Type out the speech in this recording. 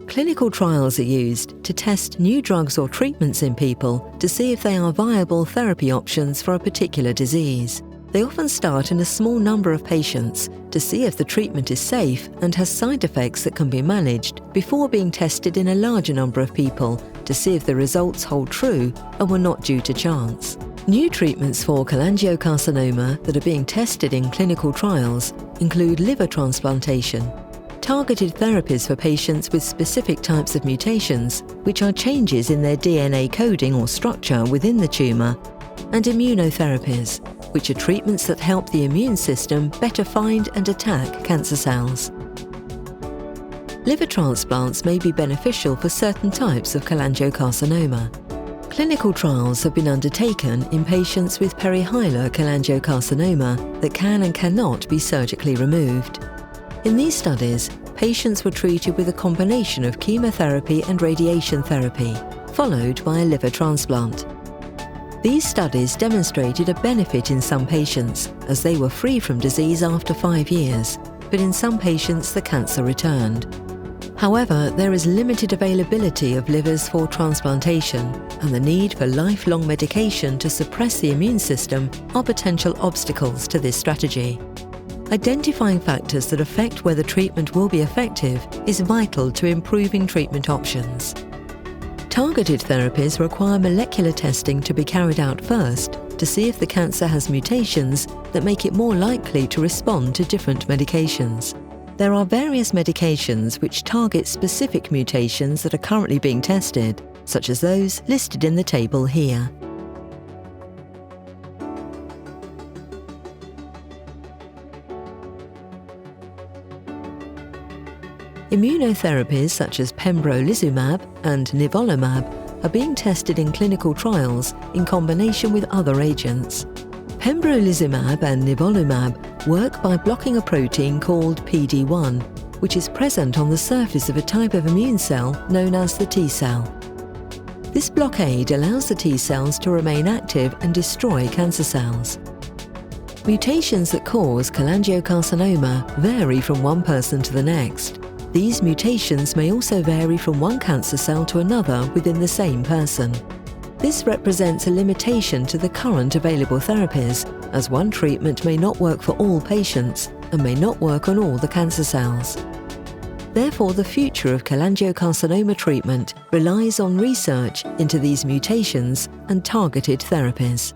Clinical trials are used to test new drugs or treatments in people to see if they are viable therapy options for a particular disease. They often start in a small number of patients to see if the treatment is safe and has side effects that can be managed before being tested in a larger number of people to see if the results hold true and were not due to chance. New treatments for cholangiocarcinoma that are being tested in clinical trials include liver transplantation, targeted therapies for patients with specific types of mutations, which are changes in their DNA coding or structure within the tumour, and immunotherapies, which are treatments that help the immune system better find and attack cancer cells. Liver transplants may be beneficial for certain types of cholangiocarcinoma. Clinical trials have been undertaken in patients with perihilar cholangiocarcinoma that can and cannot be surgically removed. In these studies, patients were treated with a combination of chemotherapy and radiation therapy, followed by a liver transplant. These studies demonstrated a benefit in some patients, as they were free from disease after 5 years, but in some patients the cancer returned. However, there is limited availability of livers for transplantation, and the need for lifelong medication to suppress the immune system are potential obstacles to this strategy. Identifying factors that affect whether treatment will be effective is vital to improving treatment options. Targeted therapies require molecular testing to be carried out first to see if the cancer has mutations that make it more likely to respond to different medications. There are various medications which target specific mutations that are currently being tested, such as those listed in the table here. Immunotherapies such as pembrolizumab and nivolumab are being tested in clinical trials in combination with other agents. Pembrolizumab and nivolumab work by blocking a protein called PD-1, which is present on the surface of a type of immune cell known as the T cell. This blockade allows the T cells to remain active and destroy cancer cells. Mutations that cause cholangiocarcinoma vary from one person to the next. These mutations may also vary from one cancer cell to another within the same person. This represents a limitation to the current available therapies, as one treatment may not work for all patients and may not work on all the cancer cells. Therefore, the future of cholangiocarcinoma treatment relies on research into these mutations and targeted therapies.